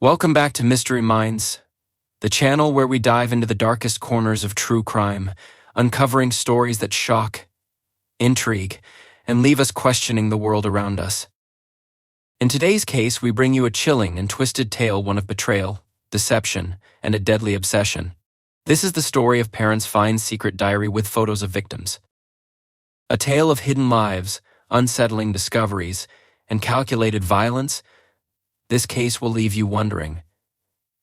Welcome back to Mystery Minds, the channel where we dive into the darkest corners of true crime, uncovering stories that shock, intrigue, and leave us questioning the world around us. In today's case, we bring you a chilling and twisted tale, one of betrayal, deception, and a deadly obsession. This is the story of parents' find secret diary with photos of victims. A tale of hidden lives, unsettling discoveries, and calculated violence. This case will leave you wondering,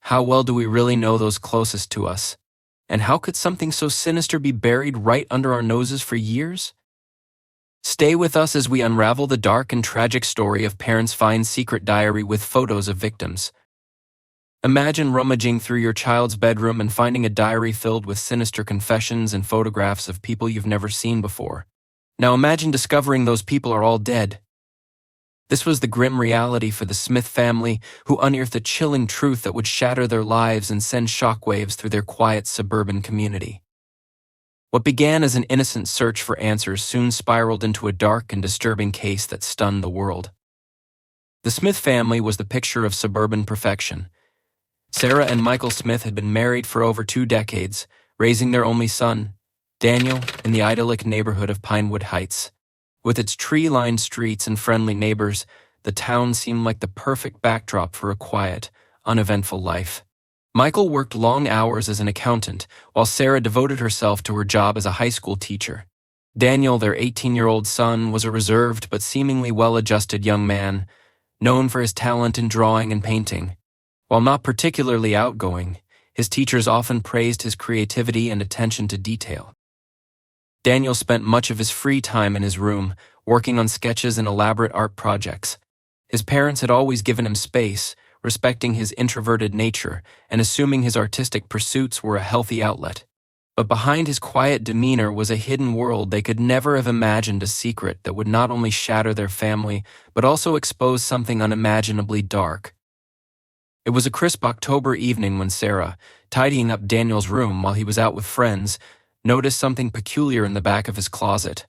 how well do we really know those closest to us? And how could something so sinister be buried right under our noses for years? Stay with us as we unravel the dark and tragic story of parents' find secret diary with photos of victims. Imagine rummaging through your child's bedroom and finding a diary filled with sinister confessions and photographs of people you've never seen before. Now imagine discovering those people are all dead. This was the grim reality for the Smith family, who unearthed a chilling truth that would shatter their lives and send shockwaves through their quiet suburban community. What began as an innocent search for answers soon spiraled into a dark and disturbing case that stunned the world. The Smith family was the picture of suburban perfection. Sarah and Michael Smith had been married for over 2 decades, raising their only son, Daniel, in the idyllic neighborhood of Pinewood Heights. With its tree-lined streets and friendly neighbors, the town seemed like the perfect backdrop for a quiet, uneventful life. Michael worked long hours as an accountant, while Sarah devoted herself to her job as a high school teacher. Daniel, their 18-year-old son, was a reserved but seemingly well-adjusted young man, known for his talent in drawing and painting. While not particularly outgoing, his teachers often praised his creativity and attention to detail. Daniel spent much of his free time in his room, working on sketches and elaborate art projects. His parents had always given him space, respecting his introverted nature and assuming his artistic pursuits were a healthy outlet. But behind his quiet demeanor was a hidden world they could never have imagined, a secret that would not only shatter their family, but also expose something unimaginably dark. It was a crisp October evening when Sarah, tidying up Daniel's room while he was out with friends, noticed something peculiar in the back of his closet.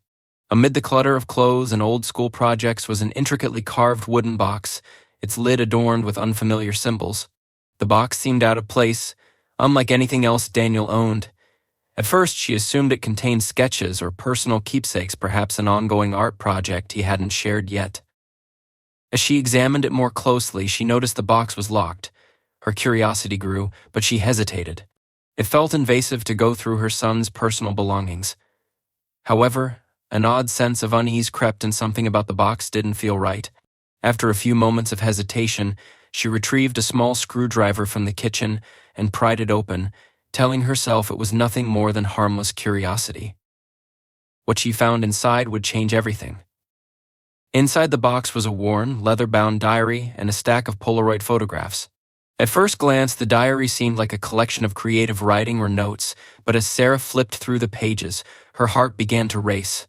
Amid the clutter of clothes and old school projects was an intricately carved wooden box, its lid adorned with unfamiliar symbols. The box seemed out of place, unlike anything else Daniel owned. At first, she assumed it contained sketches or personal keepsakes, perhaps an ongoing art project he hadn't shared yet. As she examined it more closely, she noticed the box was locked. Her curiosity grew, but she hesitated. It felt invasive to go through her son's personal belongings. However, an odd sense of unease crept, and something about the box didn't feel right. After a few moments of hesitation, she retrieved a small screwdriver from the kitchen and pried it open, telling herself it was nothing more than harmless curiosity. What she found inside would change everything. Inside the box was a worn, leather-bound diary and a stack of Polaroid photographs. At first glance, the diary seemed like a collection of creative writing or notes, but as Sarah flipped through the pages, her heart began to race.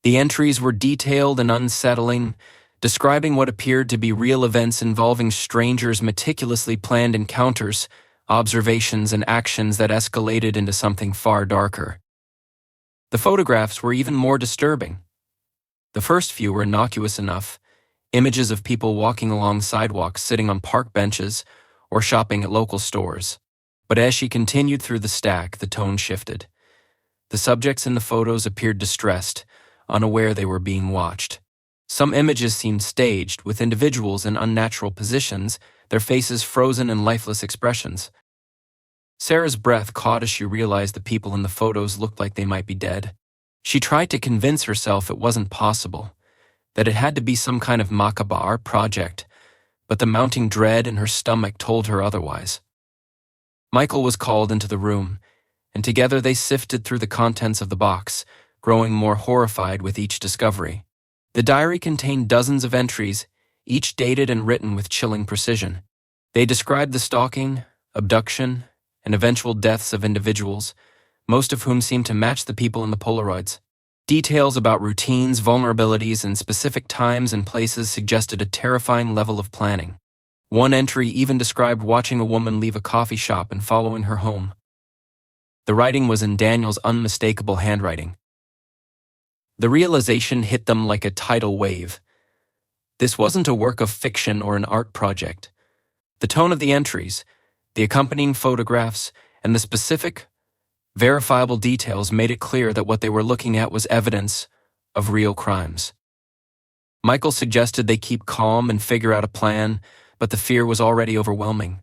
The entries were detailed and unsettling, describing what appeared to be real events involving strangers' meticulously planned encounters, observations, and actions that escalated into something far darker. The photographs were even more disturbing. The first few were innocuous enough, images of people walking along sidewalks, sitting on park benches, or shopping at local stores. But as she continued through the stack, the tone shifted. The subjects in the photos appeared distressed, unaware they were being watched. Some images seemed staged, with individuals in unnatural positions, their faces frozen in lifeless expressions. Sarah's breath caught as she realized the people in the photos looked like they might be dead. She tried to convince herself it wasn't possible, that it had to be some kind of macabre art project, but the mounting dread in her stomach told her otherwise. Michael was called into the room, and together they sifted through the contents of the box, growing more horrified with each discovery. The diary contained dozens of entries, each dated and written with chilling precision. They described the stalking, abduction, and eventual deaths of individuals, most of whom seemed to match the people in the Polaroids. Details about routines, vulnerabilities, and specific times and places suggested a terrifying level of planning. One entry even described watching a woman leave a coffee shop and following her home. The writing was in Daniel's unmistakable handwriting. The realization hit them like a tidal wave. This wasn't a work of fiction or an art project. The tone of the entries, the accompanying photographs, and the specific, verifiable details made it clear that what they were looking at was evidence of real crimes. Michael suggested they keep calm and figure out a plan, but the fear was already overwhelming.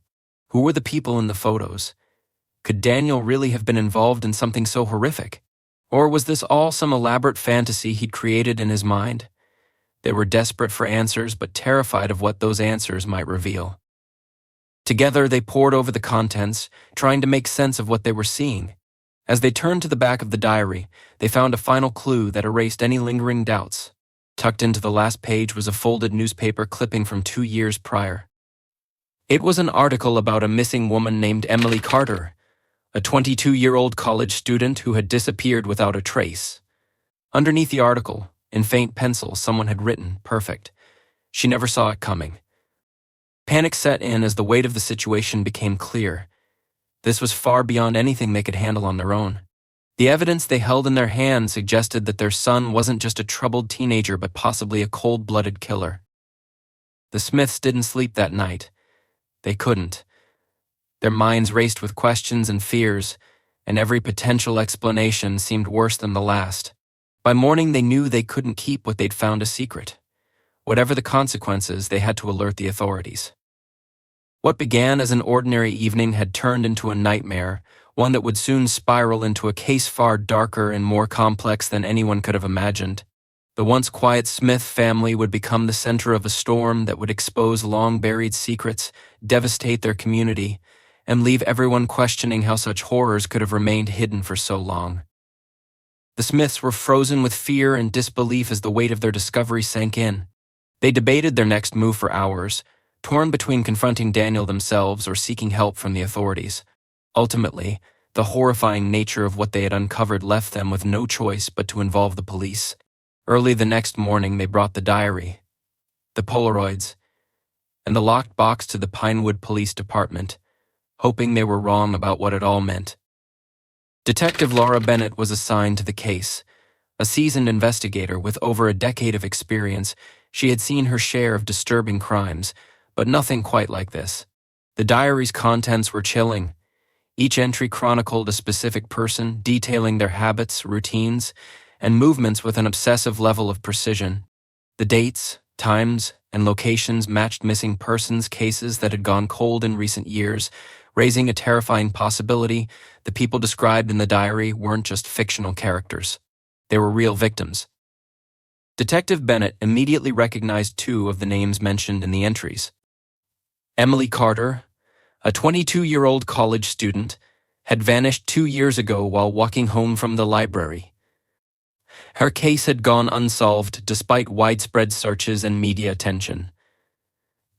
Who were the people in the photos? Could Daniel really have been involved in something so horrific? Or was this all some elaborate fantasy he'd created in his mind? They were desperate for answers, but terrified of what those answers might reveal. Together, they pored over the contents, trying to make sense of what they were seeing. As they turned to the back of the diary, they found a final clue that erased any lingering doubts. Tucked into the last page was a folded newspaper clipping from 2 years prior. It was an article about a missing woman named Emily Carter, a 22-year-old college student who had disappeared without a trace. Underneath the article, in faint pencil, someone had written, "Perfect." She never saw it coming. Panic set in as the weight of the situation became clear. This was far beyond anything they could handle on their own. The evidence they held in their hands suggested that their son wasn't just a troubled teenager but possibly a cold-blooded killer. The Smiths didn't sleep that night. They couldn't. Their minds raced with questions and fears, and every potential explanation seemed worse than the last. By morning, they knew they couldn't keep what they'd found a secret. Whatever the consequences, they had to alert the authorities. What began as an ordinary evening had turned into a nightmare, one that would soon spiral into a case far darker and more complex than anyone could have imagined. The once quiet Smith family would become the center of a storm that would expose long-buried secrets, devastate their community, and leave everyone questioning how such horrors could have remained hidden for so long. The Smiths were frozen with fear and disbelief as the weight of their discovery sank in. They debated their next move for hours, torn between confronting Daniel themselves or seeking help from the authorities. Ultimately, the horrifying nature of what they had uncovered left them with no choice but to involve the police. Early the next morning, they brought the diary, the Polaroids, and the locked box to the Pinewood Police Department, hoping they were wrong about what it all meant. Detective Laura Bennett was assigned to the case. A seasoned investigator with over a decade of experience, she had seen her share of disturbing crimes, but nothing quite like this. The diary's contents were chilling. Each entry chronicled a specific person, detailing their habits, routines, and movements with an obsessive level of precision. The dates, times, and locations matched missing persons cases that had gone cold in recent years, raising a terrifying possibility. The people described in the diary weren't just fictional characters. They were real victims. Detective Bennett immediately recognized 2 of the names mentioned in the entries. Emily Carter, a 22-year-old college student, had vanished 2 years ago while walking home from the library. Her case had gone unsolved despite widespread searches and media attention.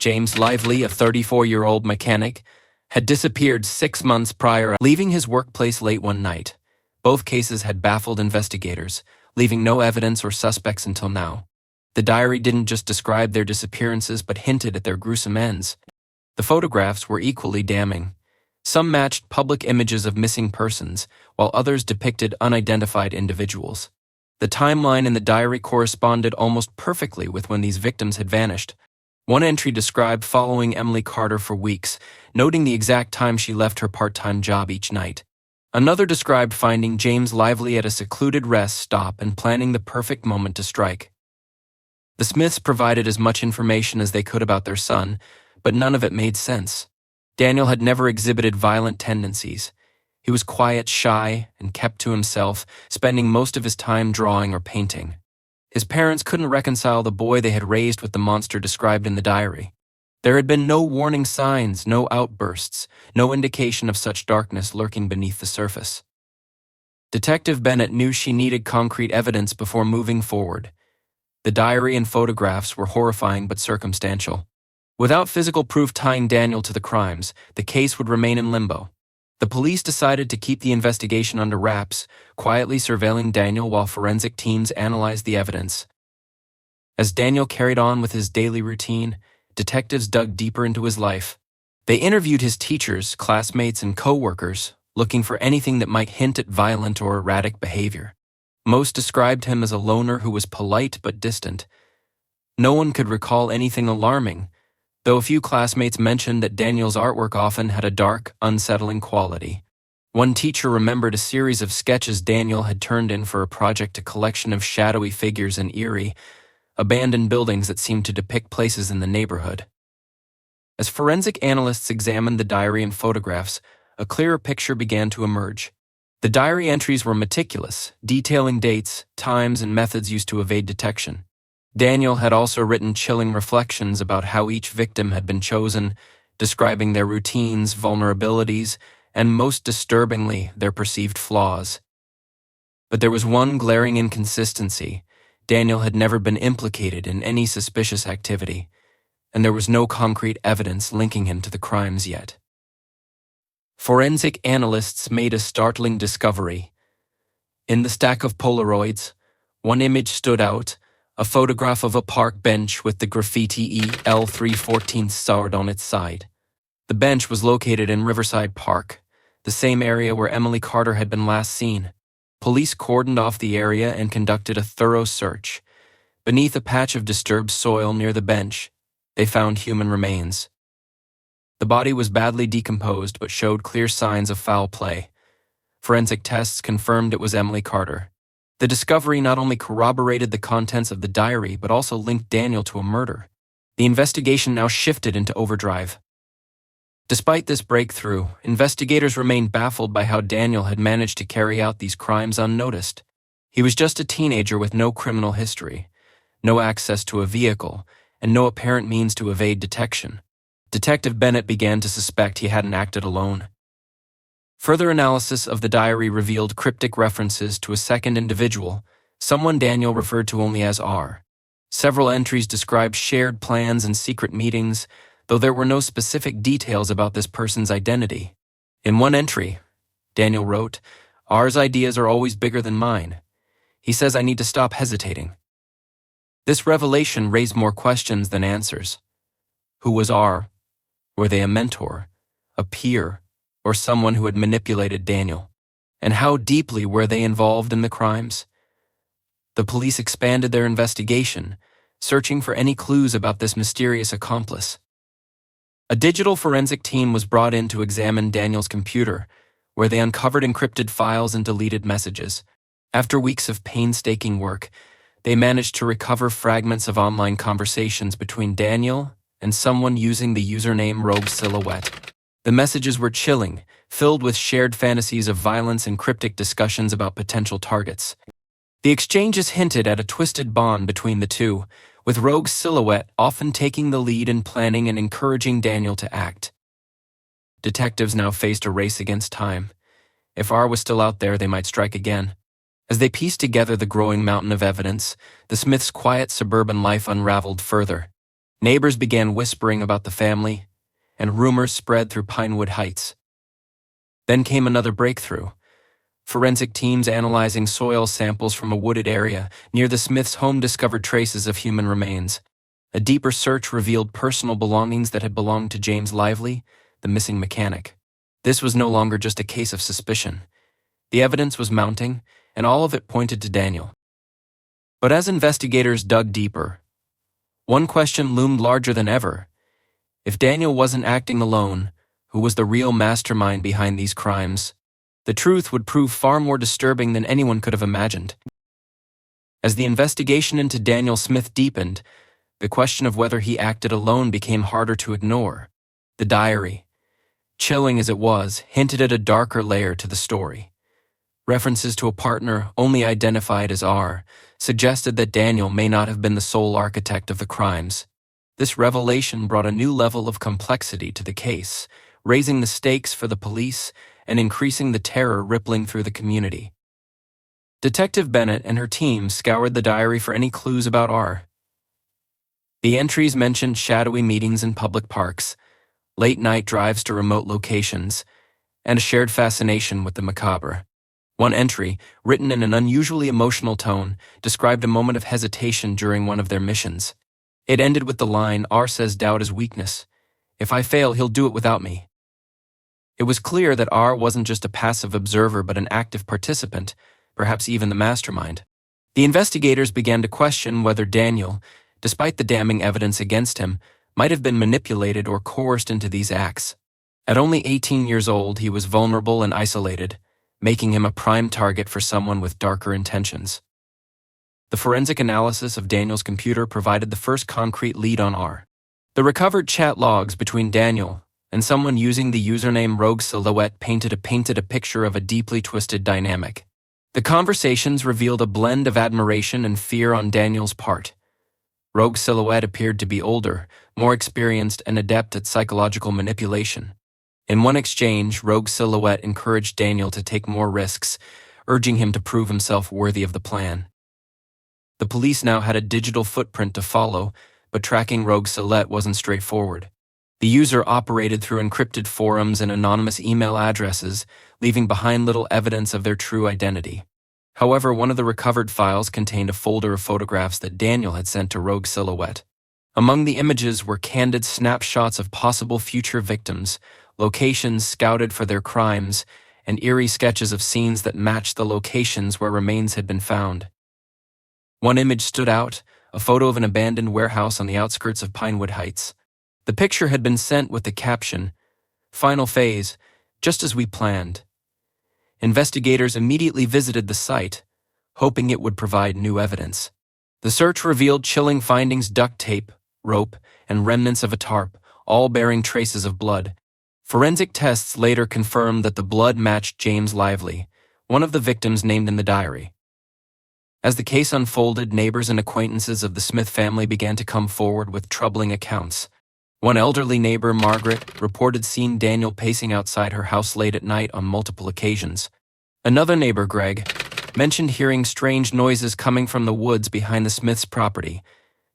James Lively, a 34-year-old mechanic, had disappeared 6 months prior, leaving his workplace late one night. Both cases had baffled investigators, leaving no evidence or suspects until now. The diary didn't just describe their disappearances but hinted at their gruesome ends. The photographs were equally damning. Some matched public images of missing persons, while others depicted unidentified individuals. The timeline in the diary corresponded almost perfectly with when these victims had vanished. One entry described following Emily Carter for weeks, noting the exact time she left her part-time job each night. Another described finding James Lively at a secluded rest stop and planning the perfect moment to strike. The Smiths provided as much information as they could about their son, but none of it made sense. Daniel had never exhibited violent tendencies. He was quiet, shy, and kept to himself, spending most of his time drawing or painting. His parents couldn't reconcile the boy they had raised with the monster described in the diary. There had been no warning signs, no outbursts, no indication of such darkness lurking beneath the surface. Detective Bennett knew she needed concrete evidence before moving forward. The diary and photographs were horrifying but circumstantial. Without physical proof tying Daniel to the crimes, the case would remain in limbo. The police decided to keep the investigation under wraps, quietly surveilling Daniel while forensic teams analyzed the evidence. As Daniel carried on with his daily routine, detectives dug deeper into his life. They interviewed his teachers, classmates, and co-workers, looking for anything that might hint at violent or erratic behavior. Most described him as a loner who was polite but distant. No one could recall anything alarming, though a few classmates mentioned that Daniel's artwork often had a dark, unsettling quality. One teacher remembered a series of sketches Daniel had turned in for a project, a collection of shadowy figures in eerie, abandoned buildings that seemed to depict places in the neighborhood. As forensic analysts examined the diary and photographs, a clearer picture began to emerge. The diary entries were meticulous, detailing dates, times, and methods used to evade detection. Daniel had also written chilling reflections about how each victim had been chosen, describing their routines, vulnerabilities, and most disturbingly, their perceived flaws. But there was one glaring inconsistency. Daniel had never been implicated in any suspicious activity, and there was no concrete evidence linking him to the crimes yet. Forensic analysts made a startling discovery. In the stack of Polaroids, one image stood out, a photograph of a park bench with the graffiti EL314 starred on its side. The bench was located in Riverside Park, the same area where Emily Carter had been last seen. Police cordoned off the area and conducted a thorough search. Beneath a patch of disturbed soil near the bench, they found human remains. The body was badly decomposed but showed clear signs of foul play. Forensic tests confirmed it was Emily Carter. The discovery not only corroborated the contents of the diary but also linked Daniel to a murder. The investigation now shifted into overdrive. Despite this breakthrough, investigators remained baffled by how Daniel had managed to carry out these crimes unnoticed. He was just a teenager with no criminal history, no access to a vehicle, and no apparent means to evade detection. Detective Bennett began to suspect he hadn't acted alone. Further analysis of the diary revealed cryptic references to a second individual, someone Daniel referred to only as R. Several entries described shared plans and secret meetings, though there were no specific details about this person's identity. In one entry, Daniel wrote, "R's ideas are always bigger than mine. He says I need to stop hesitating." This revelation raised more questions than answers. Who was R? Were they a mentor, a peer, or someone who had manipulated Daniel? And how deeply were they involved in the crimes? The police expanded their investigation, searching for any clues about this mysterious accomplice. A digital forensic team was brought in to examine Daniel's computer, where they uncovered encrypted files and deleted messages. After weeks of painstaking work, they managed to recover fragments of online conversations between Daniel and someone using the username Rogue Silhouette. The messages were chilling, filled with shared fantasies of violence and cryptic discussions about potential targets. The exchanges hinted at a twisted bond between the two, with Rogue Silhouette often taking the lead in planning and encouraging Daniel to act. Detectives now faced a race against time. If R was still out there, they might strike again. As they pieced together the growing mountain of evidence, the Smiths' quiet suburban life unraveled further. Neighbors began whispering about the family, and rumors spread through Pinewood Heights. Then came another breakthrough. Forensic teams analyzing soil samples from a wooded area near the Smiths' home discovered traces of human remains. A deeper search revealed personal belongings that had belonged to James Lively, the missing mechanic. This was no longer just a case of suspicion. The evidence was mounting, and all of it pointed to Daniel. But as investigators dug deeper, one question loomed larger than ever. If Daniel wasn't acting alone, who was the real mastermind behind these crimes? The truth would prove far more disturbing than anyone could have imagined. As the investigation into Daniel Smith deepened, the question of whether he acted alone became harder to ignore. The diary, chilling as it was, hinted at a darker layer to the story. References to a partner only identified as R suggested that Daniel may not have been the sole architect of the crimes. This revelation brought a new level of complexity to the case, raising the stakes for the police and increasing the terror rippling through the community. Detective Bennett and her team scoured the diary for any clues about R. The entries mentioned shadowy meetings in public parks, late-night drives to remote locations, and a shared fascination with the macabre. One entry, written in an unusually emotional tone, described a moment of hesitation during one of their missions. It ended with the line, "R says doubt is weakness. If I fail, he'll do it without me." It was clear that R wasn't just a passive observer but an active participant, perhaps even the mastermind. The investigators began to question whether Daniel, despite the damning evidence against him, might have been manipulated or coerced into these acts. At only 18 years old, he was vulnerable and isolated, making him a prime target for someone with darker intentions. The forensic analysis of Daniel's computer provided the first concrete lead on R. The recovered chat logs between Daniel and someone using the username Rogue Silhouette painted a picture of a deeply twisted dynamic. The conversations revealed a blend of admiration and fear on Daniel's part. Rogue Silhouette appeared to be older, more experienced, and adept at psychological manipulation. In one exchange, Rogue Silhouette encouraged Daniel to take more risks, urging him to prove himself worthy of the plan. The police now had a digital footprint to follow, but tracking Rogue Silhouette wasn't straightforward. The user operated through encrypted forums and anonymous email addresses, leaving behind little evidence of their true identity. However, one of the recovered files contained a folder of photographs that Daniel had sent to Rogue Silhouette. Among the images were candid snapshots of possible future victims, locations scouted for their crimes, and eerie sketches of scenes that matched the locations where remains had been found. One image stood out, a photo of an abandoned warehouse on the outskirts of Pinewood Heights. The picture had been sent with the caption, "Final phase, just as we planned." Investigators immediately visited the site, hoping it would provide new evidence. The search revealed chilling findings: duct tape, rope, and remnants of a tarp, all bearing traces of blood. Forensic tests later confirmed that the blood matched James Lively, one of the victims named in the diary. As the case unfolded, neighbors and acquaintances of the Smith family began to come forward with troubling accounts. One elderly neighbor, Margaret, reported seeing Daniel pacing outside her house late at night on multiple occasions. Another neighbor, Greg, mentioned hearing strange noises coming from the woods behind the Smiths' property,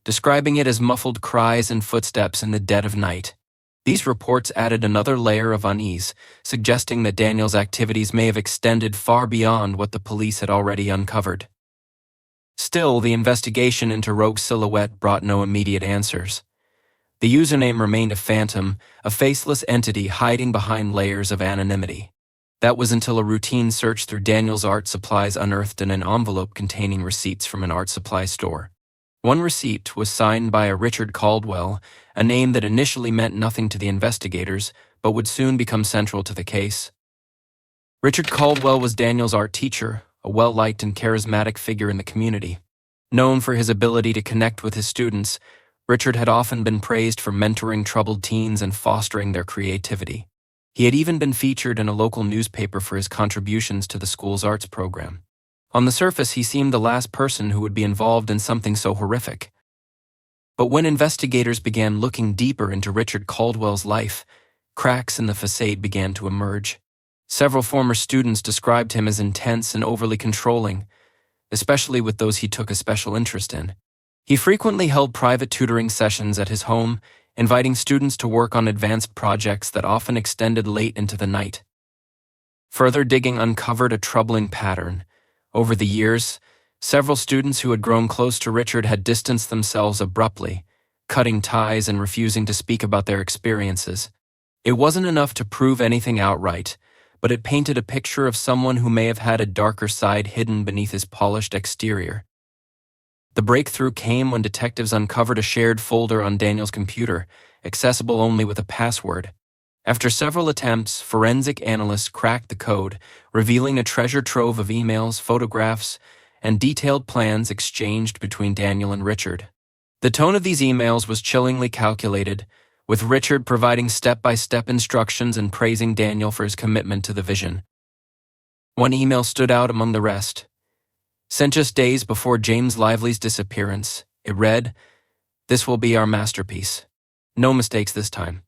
describing it as muffled cries and footsteps in the dead of night. These reports added another layer of unease, suggesting that Daniel's activities may have extended far beyond what the police had already uncovered. Still, the investigation into Rogue Silhouette brought no immediate answers. The username remained a phantom, a faceless entity hiding behind layers of anonymity. That was until a routine search through Daniel's art supplies unearthed an envelope containing receipts from an art supply store. One receipt was signed by a Richard Caldwell, a name that initially meant nothing to the investigators, but would soon become central to the case. Richard Caldwell was Daniel's art teacher, a well-liked and charismatic figure in the community. Known for his ability to connect with his students, Richard had often been praised for mentoring troubled teens and fostering their creativity. He had even been featured in a local newspaper for his contributions to the school's arts program. On the surface, he seemed the last person who would be involved in something so horrific. But when investigators began looking deeper into Richard Caldwell's life, cracks in the facade began to emerge. Several former students described him as intense and overly controlling, especially with those he took a special interest in. He frequently held private tutoring sessions at his home, inviting students to work on advanced projects that often extended late into the night. Further digging uncovered a troubling pattern. Over the years, several students who had grown close to Richard had distanced themselves abruptly, cutting ties and refusing to speak about their experiences. It wasn't enough to prove anything outright, but it painted a picture of someone who may have had a darker side hidden beneath his polished exterior. The breakthrough came when detectives uncovered a shared folder on Daniel's computer, accessible only with a password. After several attempts, forensic analysts cracked the code, revealing a treasure trove of emails, photographs, and detailed plans exchanged between Daniel and Richard. The tone of these emails was chillingly calculated, with Richard providing step-by-step instructions and praising Daniel for his commitment to the vision. One email stood out among the rest. Sent just days before James Lively's disappearance, it read, "This will be our masterpiece. No mistakes this time."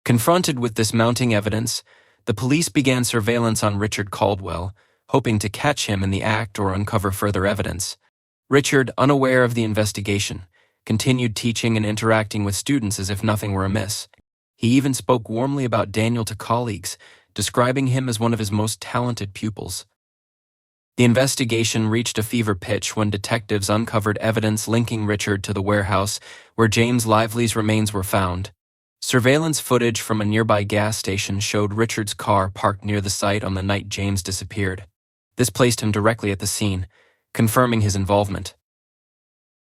Confronted with this mounting evidence, the police began surveillance on Richard Caldwell, hoping to catch him in the act or uncover further evidence. Richard, unaware of the investigation, continued teaching and interacting with students as if nothing were amiss. He even spoke warmly about Daniel to colleagues, describing him as one of his most talented pupils. The investigation reached a fever pitch when detectives uncovered evidence linking Richard to the warehouse where James Lively's remains were found. Surveillance footage from a nearby gas station showed Richard's car parked near the site on the night James disappeared. This placed him directly at the scene, confirming his involvement.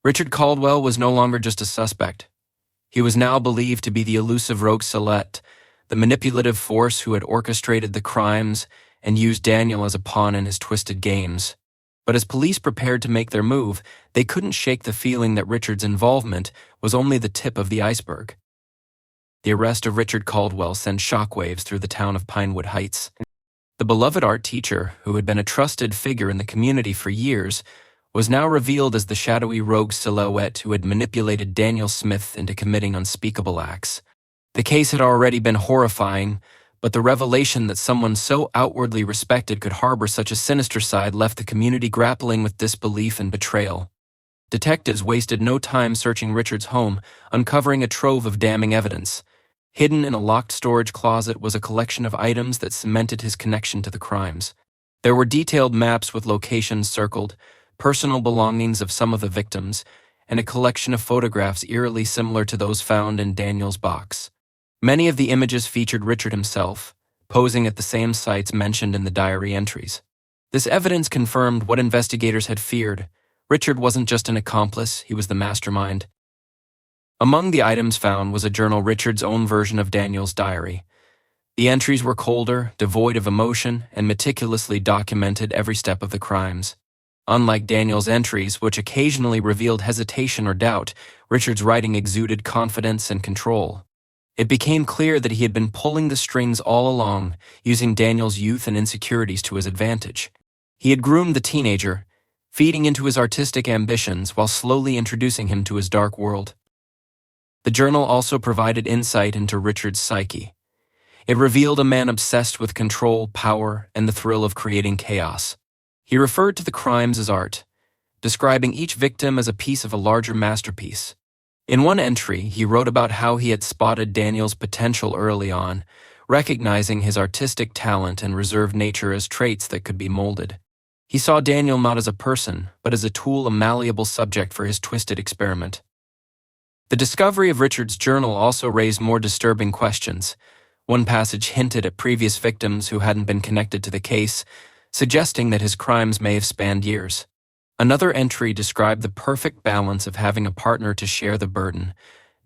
Richard Caldwell was no longer just a suspect. He was now believed to be the elusive rogue Celeste, the manipulative force who had orchestrated the crimes and used Daniel as a pawn in his twisted games. But as police prepared to make their move, they couldn't shake the feeling that Richard's involvement was only the tip of the iceberg. The arrest of Richard Caldwell sent shockwaves through the town of Pinewood Heights. The beloved art teacher, who had been a trusted figure in the community for years, was now revealed as the shadowy rogue silhouette who had manipulated Daniel Smith into committing unspeakable acts. The case had already been horrifying, but the revelation that someone so outwardly respected could harbor such a sinister side left the community grappling with disbelief and betrayal. Detectives wasted no time searching Richard's home, uncovering a trove of damning evidence. Hidden in a locked storage closet was a collection of items that cemented his connection to the crimes. There were detailed maps with locations circled, personal belongings of some of the victims, and a collection of photographs eerily similar to those found in Daniel's box. Many of the images featured Richard himself, posing at the same sites mentioned in the diary entries. This evidence confirmed what investigators had feared. Richard wasn't just an accomplice, he was the mastermind. Among the items found was a journal, Richard's own version of Daniel's diary. The entries were colder, devoid of emotion, and meticulously documented every step of the crimes. Unlike Daniel's entries, which occasionally revealed hesitation or doubt, Richard's writing exuded confidence and control. It became clear that he had been pulling the strings all along, using Daniel's youth and insecurities to his advantage. He had groomed the teenager, feeding into his artistic ambitions while slowly introducing him to his dark world. The journal also provided insight into Richard's psyche. It revealed a man obsessed with control, power, and the thrill of creating chaos. He referred to the crimes as art, describing each victim as a piece of a larger masterpiece. In one entry, he wrote about how he had spotted Daniel's potential early on, recognizing his artistic talent and reserved nature as traits that could be molded. He saw Daniel not as a person, but as a tool, a malleable subject for his twisted experiment. The discovery of Richard's journal also raised more disturbing questions. One passage hinted at previous victims who hadn't been connected to the case, suggesting that his crimes may have spanned years. Another entry described the perfect balance of having a partner to share the burden,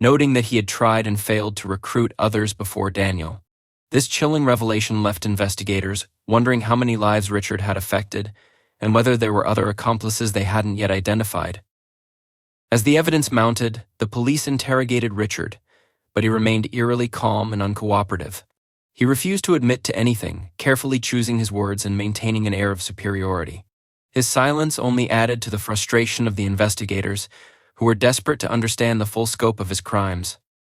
noting that he had tried and failed to recruit others before Daniel. This chilling revelation left investigators wondering how many lives Richard had affected and whether there were other accomplices they hadn't yet identified. As the evidence mounted, the police interrogated Richard, but he remained eerily calm and uncooperative. He refused to admit to anything, carefully choosing his words and maintaining an air of superiority. His silence only added to the frustration of the investigators, who were desperate to understand the full scope of his crimes.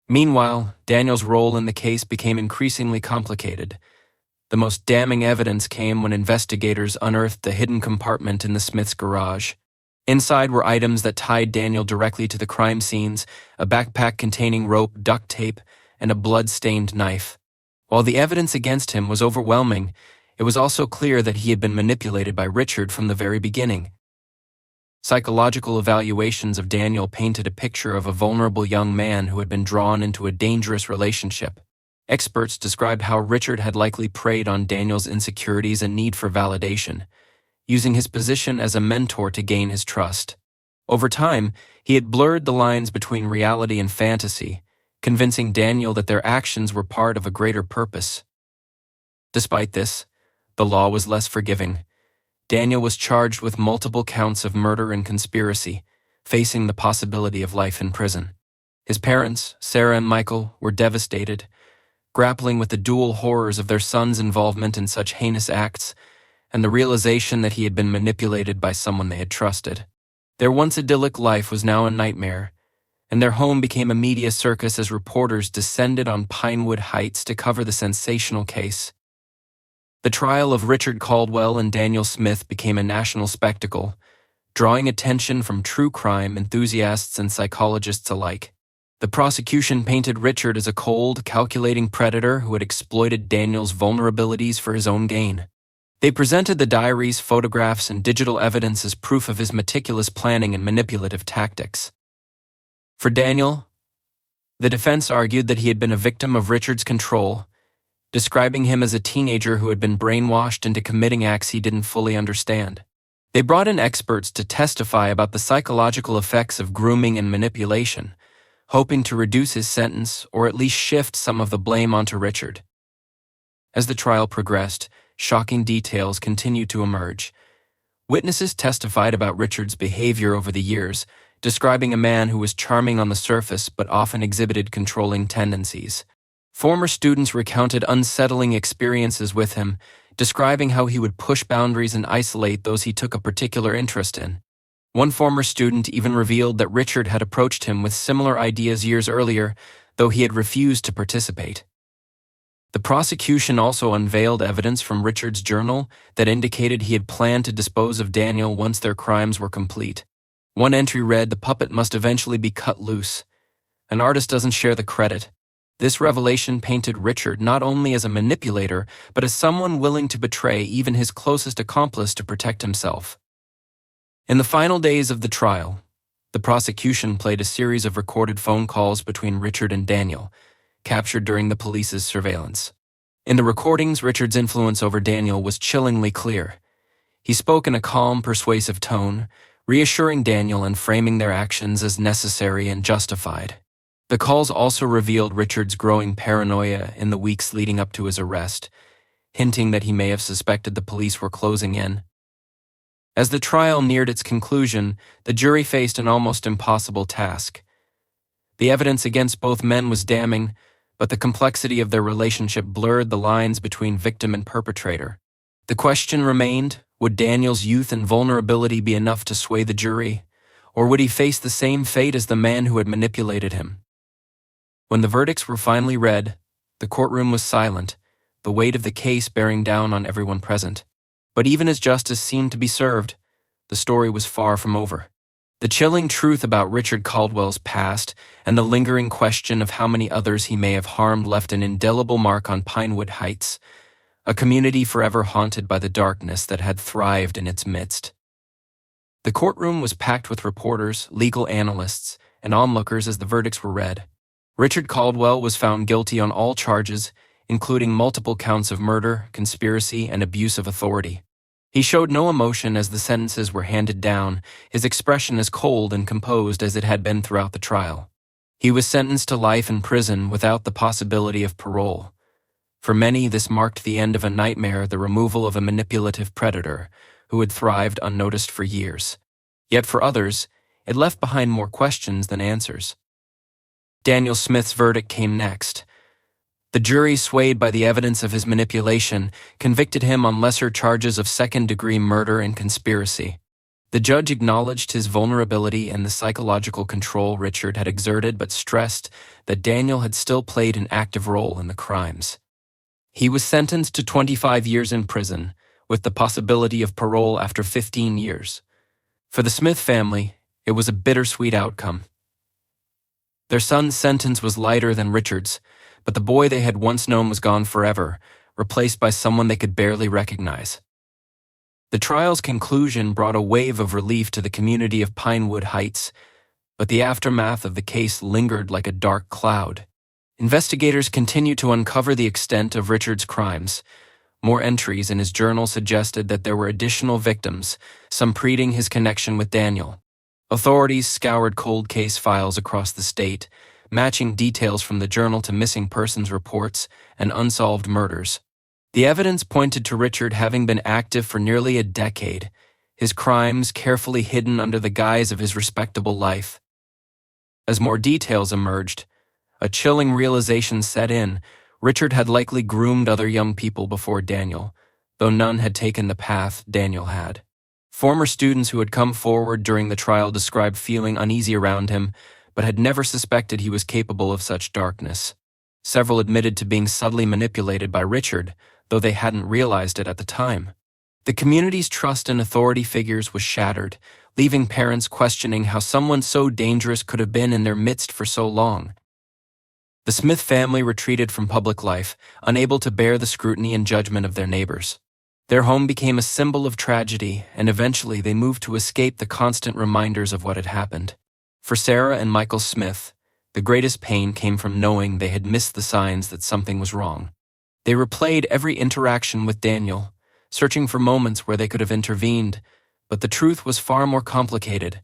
Meanwhile, Daniel's role in the case became increasingly complicated. The most damning evidence came when investigators unearthed a hidden compartment in the Smiths' garage. Inside were items that tied Daniel directly to the crime scenes, a backpack containing rope, duct tape, and a blood-stained knife. While the evidence against him was overwhelming, it was also clear that he had been manipulated by Richard from the very beginning. Psychological evaluations of Daniel painted a picture of a vulnerable young man who had been drawn into a dangerous relationship. Experts described how Richard had likely preyed on Daniel's insecurities and need for validation, using his position as a mentor to gain his trust. Over time, he had blurred the lines between reality and fantasy, convincing Daniel that their actions were part of a greater purpose. Despite this, the law was less forgiving. Daniel was charged with multiple counts of murder and conspiracy, facing the possibility of life in prison. His parents, Sarah and Michael, were devastated, grappling with the dual horrors of their son's involvement in such heinous acts and the realization that he had been manipulated by someone they had trusted. Their once idyllic life was now a nightmare, and their home became a media circus as reporters descended on Pinewood Heights to cover the sensational case. The trial of Richard Caldwell and Daniel Smith became a national spectacle, drawing attention from true crime enthusiasts and psychologists alike. The prosecution painted Richard as a cold, calculating predator who had exploited Daniel's vulnerabilities for his own gain. They presented the diaries, photographs, and digital evidence as proof of his meticulous planning and manipulative tactics. For Daniel, the defense argued that he had been a victim of Richard's control, describing him as a teenager who had been brainwashed into committing acts he didn't fully understand. They brought in experts to testify about the psychological effects of grooming and manipulation, hoping to reduce his sentence or at least shift some of the blame onto Richard. As the trial progressed, shocking details continued to emerge. Witnesses testified about Richard's behavior over the years, describing a man who was charming on the surface but often exhibited controlling tendencies. Former students recounted unsettling experiences with him, describing how he would push boundaries and isolate those he took a particular interest in. One former student even revealed that Richard had approached him with similar ideas years earlier, though he had refused to participate. The prosecution also unveiled evidence from Richard's journal that indicated he had planned to dispose of Daniel once their crimes were complete. One entry read, "The puppet must eventually be cut loose. An artist doesn't share the credit." This revelation painted Richard not only as a manipulator, but as someone willing to betray even his closest accomplice to protect himself. In the final days of the trial, the prosecution played a series of recorded phone calls between Richard and Daniel, captured during the police's surveillance. In the recordings, Richard's influence over Daniel was chillingly clear. He spoke in a calm, persuasive tone, reassuring Daniel and framing their actions as necessary and justified. The calls also revealed Richard's growing paranoia in the weeks leading up to his arrest, hinting that he may have suspected the police were closing in. As the trial neared its conclusion, the jury faced an almost impossible task. The evidence against both men was damning, but the complexity of their relationship blurred the lines between victim and perpetrator. The question remained, would Daniel's youth and vulnerability be enough to sway the jury, or would he face the same fate as the man who had manipulated him? When the verdicts were finally read, the courtroom was silent, the weight of the case bearing down on everyone present. But even as justice seemed to be served, the story was far from over. The chilling truth about Richard Caldwell's past and the lingering question of how many others he may have harmed left an indelible mark on Pinewood Heights, a community forever haunted by the darkness that had thrived in its midst. The courtroom was packed with reporters, legal analysts, and onlookers as the verdicts were read. Richard Caldwell was found guilty on all charges, including multiple counts of murder, conspiracy, and abuse of authority. He showed no emotion as the sentences were handed down, his expression as cold and composed as it had been throughout the trial. He was sentenced to life in prison without the possibility of parole. For many, this marked the end of a nightmare, the removal of a manipulative predator who had thrived unnoticed for years. Yet for others, it left behind more questions than answers. Daniel Smith's verdict came next. The jury, swayed by the evidence of his manipulation, convicted him on lesser charges of second-degree murder and conspiracy. The judge acknowledged his vulnerability and the psychological control Richard had exerted, but stressed that Daniel had still played an active role in the crimes. He was sentenced to 25 years in prison, with the possibility of parole after 15 years. For the Smith family, it was a bittersweet outcome. Their son's sentence was lighter than Richard's, but the boy they had once known was gone forever, replaced by someone they could barely recognize. The trial's conclusion brought a wave of relief to the community of Pinewood Heights, but the aftermath of the case lingered like a dark cloud. Investigators continued to uncover the extent of Richard's crimes. More entries in his journal suggested that there were additional victims, some predating his connection with Daniel. Authorities scoured cold case files across the state, matching details from the journal to missing persons reports and unsolved murders. The evidence pointed to Richard having been active for nearly a decade, his crimes carefully hidden under the guise of his respectable life. As more details emerged, a chilling realization set in. Richard had likely groomed other young people before Daniel, though none had taken the path Daniel had. Former students who had come forward during the trial described feeling uneasy around him, but had never suspected he was capable of such darkness. Several admitted to being subtly manipulated by Richard, though they hadn't realized it at the time. The community's trust in authority figures was shattered, leaving parents questioning how someone so dangerous could have been in their midst for so long. The Smith family retreated from public life, unable to bear the scrutiny and judgment of their neighbors. Their home became a symbol of tragedy, and eventually they moved to escape the constant reminders of what had happened. For Sarah and Michael Smith, the greatest pain came from knowing they had missed the signs that something was wrong. They replayed every interaction with Daniel, searching for moments where they could have intervened, but the truth was far more complicated.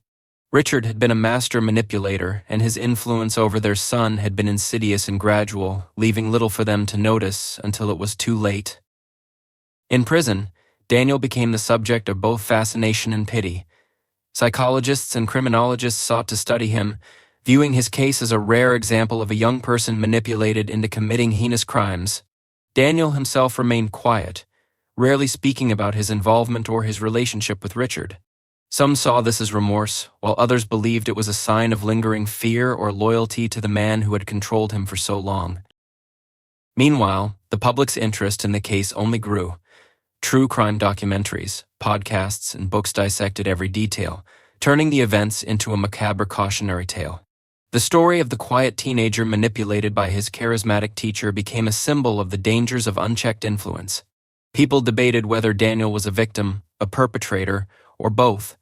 Richard had been a master manipulator, and his influence over their son had been insidious and gradual, leaving little for them to notice until it was too late. In prison, Daniel became the subject of both fascination and pity. Psychologists and criminologists sought to study him, viewing his case as a rare example of a young person manipulated into committing heinous crimes. Daniel himself remained quiet, rarely speaking about his involvement or his relationship with Richard. Some saw this as remorse, while others believed it was a sign of lingering fear or loyalty to the man who had controlled him for so long. Meanwhile, the public's interest in the case only grew. True crime documentaries, podcasts, and books dissected every detail, turning the events into a macabre cautionary tale. The story of the quiet teenager manipulated by his charismatic teacher became a symbol of the dangers of unchecked influence. People debated whether Daniel was a victim, a perpetrator, or both.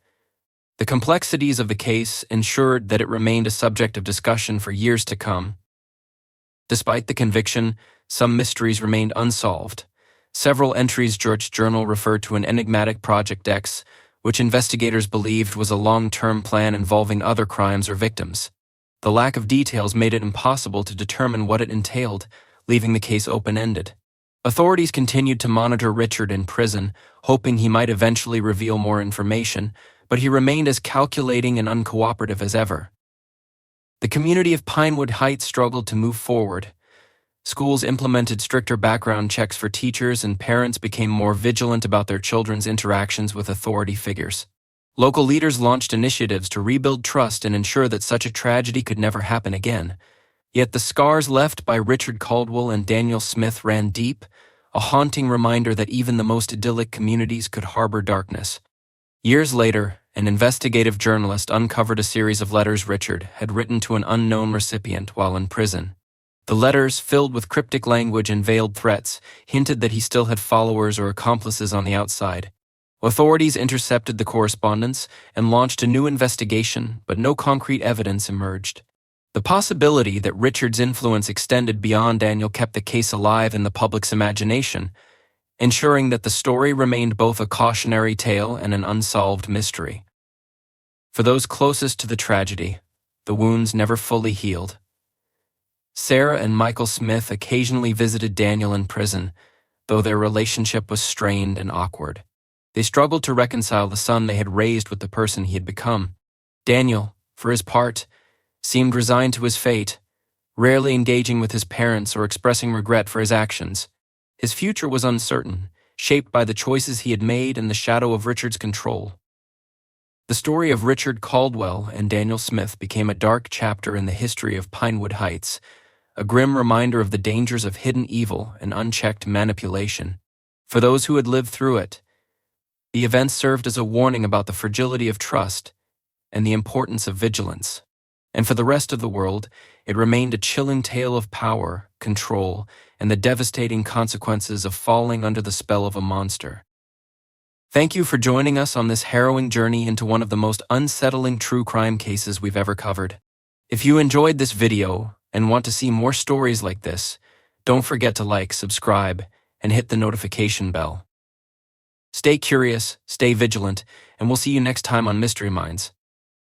The complexities of the case ensured that it remained a subject of discussion for years to come. Despite the conviction, some mysteries remained unsolved. Several entries George's journal referred to an enigmatic Project X, which investigators believed was a long-term plan involving other crimes or victims. The lack of details made it impossible to determine what it entailed, leaving the case open-ended. Authorities continued to monitor Richard in prison, hoping he might eventually reveal more information, but he remained as calculating and uncooperative as ever. The community of Pinewood Heights struggled to move forward. Schools implemented stricter background checks for teachers, and parents became more vigilant about their children's interactions with authority figures. Local leaders launched initiatives to rebuild trust and ensure that such a tragedy could never happen again. Yet the scars left by Richard Caldwell and Daniel Smith ran deep, a haunting reminder that even the most idyllic communities could harbor darkness. Years later, an investigative journalist uncovered a series of letters Richard had written to an unknown recipient while in prison. The letters, filled with cryptic language and veiled threats, hinted that he still had followers or accomplices on the outside. Authorities intercepted the correspondence and launched a new investigation, but no concrete evidence emerged. The possibility that Richard's influence extended beyond Daniel kept the case alive in the public's imagination, ensuring that the story remained both a cautionary tale and an unsolved mystery. For those closest to the tragedy, the wounds never fully healed. Sarah and Michael Smith occasionally visited Daniel in prison, though their relationship was strained and awkward. They struggled to reconcile the son they had raised with the person he had become. Daniel, for his part, seemed resigned to his fate, rarely engaging with his parents or expressing regret for his actions. His future was uncertain, shaped by the choices he had made in the shadow of Richard's control. The story of Richard Caldwell and Daniel Smith became a dark chapter in the history of Pinewood Heights, a grim reminder of the dangers of hidden evil and unchecked manipulation. For those who had lived through it, the events served as a warning about the fragility of trust and the importance of vigilance. And for the rest of the world, it remained a chilling tale of power, control, and the devastating consequences of falling under the spell of a monster. Thank you for joining us on this harrowing journey into one of the most unsettling true crime cases we've ever covered. If you enjoyed this video and want to see more stories like this, don't forget to like, subscribe, and hit the notification bell. Stay curious, stay vigilant, and we'll see you next time on Mystery Minds.